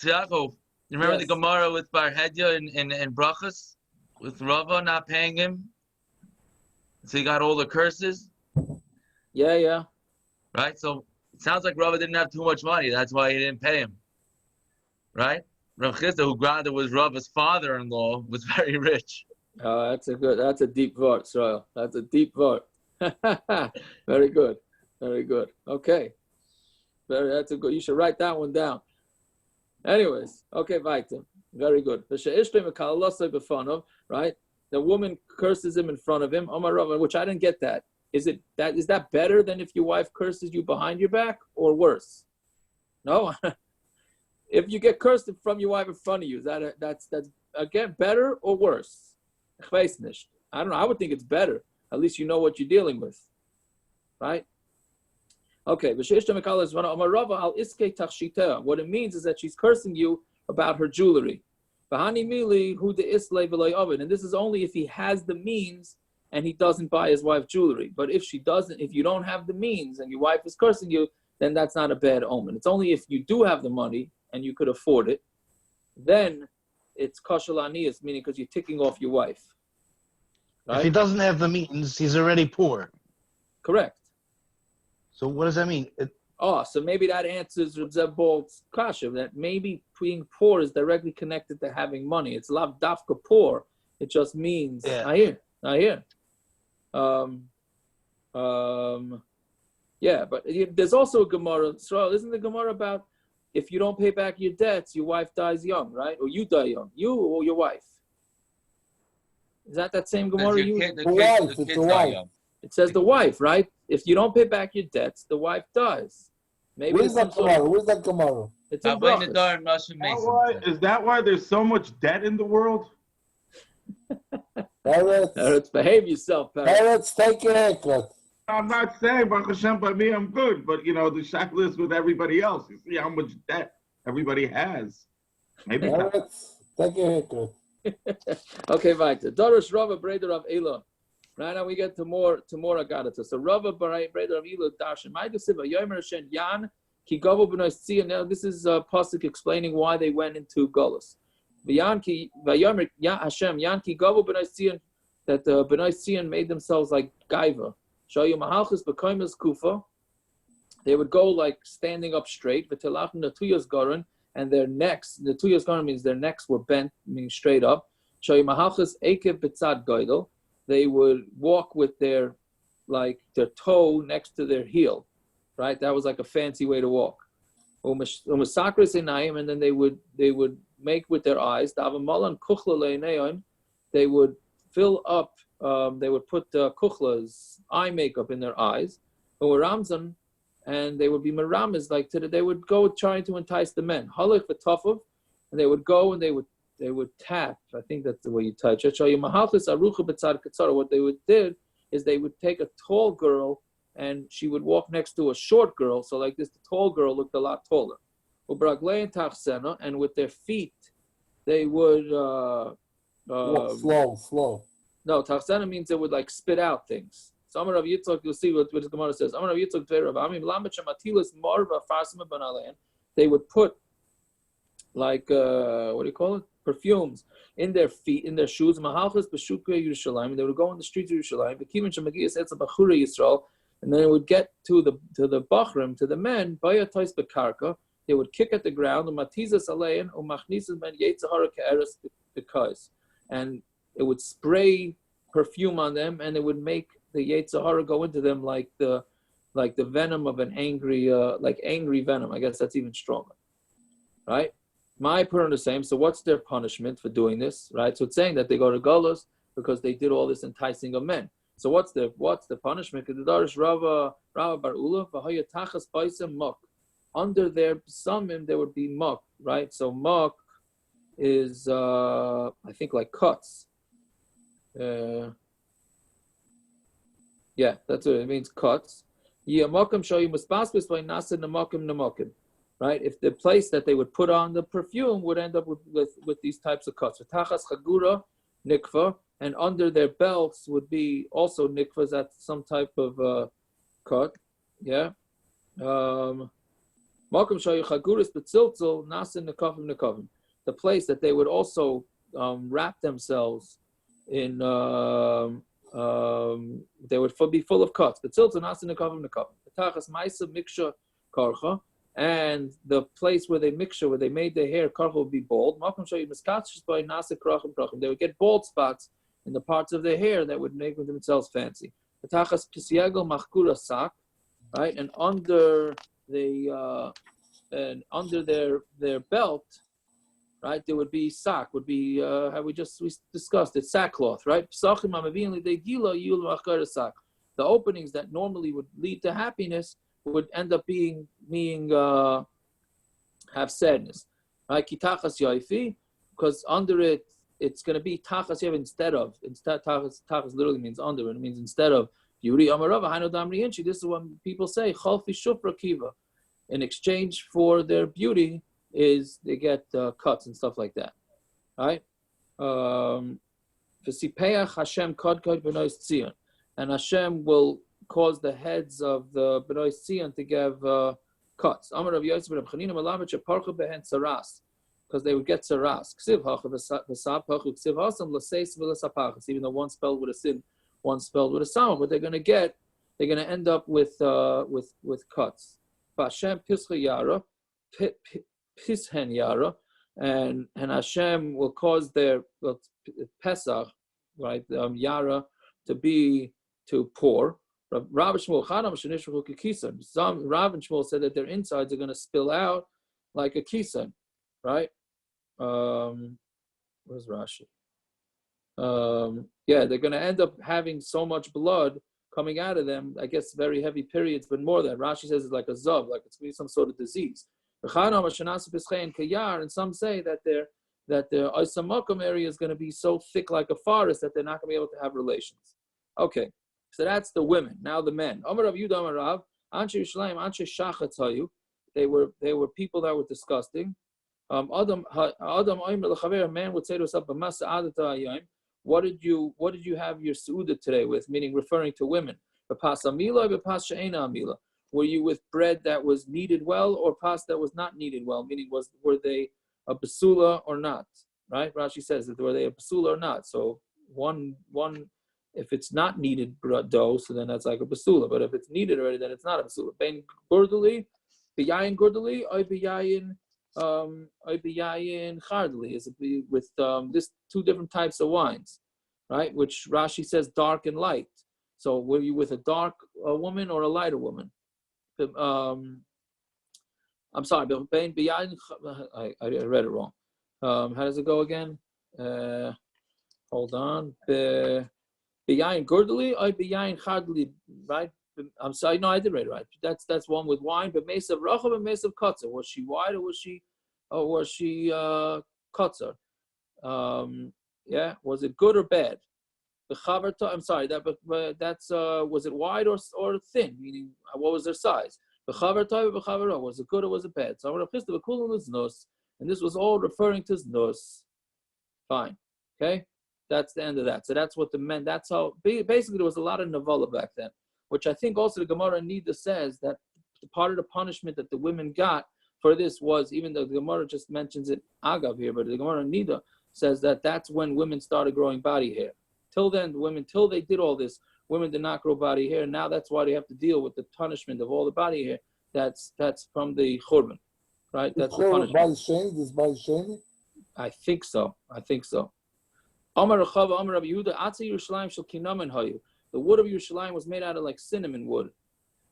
Tiago, you remember the Gemara with Bar Hedya in brachas, with Rava not paying him, so he got all the curses. Yeah. Right. So it sounds like Rava didn't have too much money. That's why he didn't pay him. Right. Rav Chisda, who granted was Rava's father-in-law, was very rich. Oh, that's a deep vote, Israel. That's a deep vote. Very good. Okay. That's a good. You should write that one down. Anyways, okay, weiter. Very good. Right? The woman curses him in front of him. Which I didn't get that. Is that better than if your wife curses you behind your back, or worse? No. If you get cursed from your wife in front of you, that's again better or worse? I don't know. I would think it's better. At least you know what you're dealing with, right? Okay. What it means is that she's cursing you about her jewelry. And this is only if he has the means and he doesn't buy his wife jewelry. But if you don't have the means and your wife is cursing you, then that's not a bad omen. It's only if you do have the money and you could afford it, then it's kashal aniyas, meaning because you're ticking off your wife. Right? If he doesn't have the means, he's already poor. Correct. So what does that mean? So maybe that answers Reb Zeb Bald's kasha, that maybe being poor is directly connected to having money. It's lav dafka poor. It just means, I hear. But there's also a Gemara. So isn't the Gemara about if you don't pay back your debts, your wife dies young, right? Or you die young, you or your wife. Is that same Gemara? The wife. It says the wife, right? If you don't pay back your debts, the wife dies. Maybe Where's that Gemara? It's in brachas. Is that why there's so much debt in the world? Parrots, behave yourself, Parrots, take your haircut. I'm not saying, Baruch Hashem, by me, I'm good. But, the shackle is with everybody else. You see how much debt everybody has. Maybe Parrots, take your haircut. Okay, weiter. Dorish Rava Breder of Elah. Right now we get to more Agadata. So Rava Breder of Elah Darshan. Ma'idasiva Yomer Hashem Yan Ki Gavo B'nai Tzion. Now this is a pasuk explaining why they went into galus. Vayomer Hashem Yan Ki Gavo B'nai Tzion, that the B'nai Tzion made themselves like gaiva. Shayu Mahalchus B'koimas Kufa. They would go like standing up straight. V'telach Natuyas Garan. And their necks, the tuyas garment means their necks were bent, meaning straight up. They would walk with their toe next to their heel, right? That was like a fancy way to walk. And then they would make with their eyes. They would fill up. They would put kuchlas, eye makeup in their eyes. And they would be meramis, they would go trying to entice the men. Halach v'tafov, and they would go and they would tap. I think that's the way you touch it. What they would do is they would take a tall girl and she would walk next to a short girl. So like this, the tall girl looked a lot taller. And with their feet, they would slow. No, tachsena means they would spit out things. So Amar Rav Yitzchak, you'll see what the Gemara says. Amar Rav Yitzchak, they would put what do you call it? Perfumes in their feet, in their shoes. And they would go in the streets of Yerushalayim. and then it would get to the bachrim, to the men, baya tois bekarka. They would kick at the ground, and it would spray perfume on them, and it would make the Yetzer Hara go into them like the venom of an angry venom. I guess that's even stronger, right? My purfume the same. So what's their punishment for doing this, right? So it's saying that they go to galus because they did all this enticing of men. So what's the punishment? Because the Darish Rava Bar Ula v'haya tachas baisem muk. Under their sumim there would be muk, right? So muk is I think like cuts. Yeah, that's what it means, cuts. Right? If the place that they would put on the perfume would end up with these types of cuts. Tachas chagura nikva, and under their belts would be also nikvas, that's some type of cut. Yeah. The place that they would also wrap themselves in, they would be full of cuts. And the place where they where they made their hair, karcha would be bald. They would get bald spots in the parts of their hair that would make themselves fancy. Right, and under their belt, right, there would be sack, would be how we discussed it, sackcloth, right? The openings that normally would lead to happiness would end up being have sadness, right? Kitachas yaifi, because under it it's going to be tachas yav instead tachas literally means under, and it means instead of beauty. This is what people say, chalfi shufra kiva. In exchange for their beauty is they get cuts and stuff like that, right? And Hashem will cause the heads of the B'nai Tzion to give cuts. Because they would get saras. Even though one spelled with a sin, one spelled with a sound, but they're going to end up with cuts. Hashem pischa yara, pishen yara, and Hashem will cause their Pesach, right, yara, to pour. Rav and Shmuel said that their insides are going to spill out like a kisan, right? Where's Rashi? Yeah, they're going to end up having so much blood coming out of them, I guess very heavy periods, but more than Rashi says it's like a zav, like it's going to be some sort of disease. And some say that their Isamakum area is going to be so thick like a forest that they're not going to be able to have relations. Okay, so that's the women. Now the men. They were people that were disgusting. A man would say to himself, what did you have your suuda today with? Meaning referring to women. Were you with bread that was kneaded well or pas that was not kneaded well? Meaning were they a basula or not? Right? Rashi says that were they a basula or not. So one if it's not kneaded dough, so then that's like a basula. But if it's kneaded already, then it's not a basula. Ben gurdali, biyayin gurdali, oy biyayin chardali is with this two different types of wines, right? Which Rashi says dark and light. So were you with a dark woman or a lighter woman? I'm sorry, I read it wrong. How does it go again? Hold on. Biyayin gurdali or biyayin chardali, right? I'm sorry, no, I did read it right. That's one with wine, but mesav rachav and mesav kotzer. Was she wide or was she kotzer? Yeah, was it good or bad? The chavarta, I'm sorry, but that's was it wide or thin? Meaning, what was their size? The chavarta, was it good or was it bad? So I'm going to nus, and this was all referring to nus. Fine, okay, that's the end of that. So that's what the men. That's how basically there was a lot of nevala back then, which I think also the Gemara Nida says that part of the punishment that the women got for this was, even though the Gemara just mentions it agav here, but the Gemara Nida says that that's when women started growing body hair. Till then, the women, till they did all this, women did not grow body hair. Now that's why they have to deal with the punishment of all the body hair. That's from the churban, right? That's the punishment. This body shaming? I think so. Amar Rechava, Amar Rabbi Yehuda, Atze Yerushalayim shel kinamen hayu. The wood of Yerushalayim was made out of like cinnamon wood.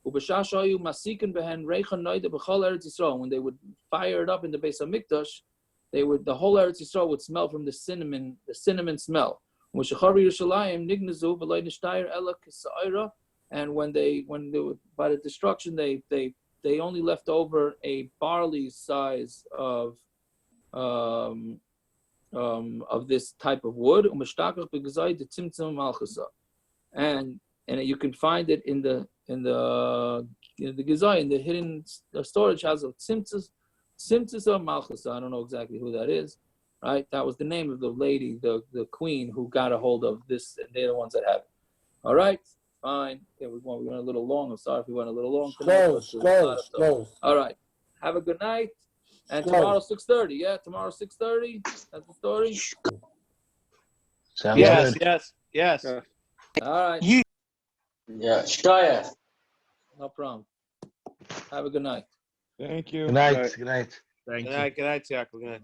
Ubashash hayu masikin behen reichan noida b'chol Eretz Yisrael. When they would fire it up in the Beis Hamikdash, the whole Eretz Yisrael would smell from the cinnamon smell. And when they would, by the destruction, they only left over a barley size of this type of wood. And you can find it in the gizai, in the hidden storage house of tzimtzis or malchus. I don't know exactly who that is. Right, that was the name of the lady, the queen who got a hold of this, and they're the ones that have it. All right, fine. Okay, we went a little long. I'm sorry if we went a little long. Close. All right. Have a good night. And tomorrow 6:30. Yeah, tomorrow 6:30. That's the story. Sounds good. Yes. All right. Yeah, chayav. No problem. Have a good night. Thank you. Good night. Good night. Good night, Jack. Good night.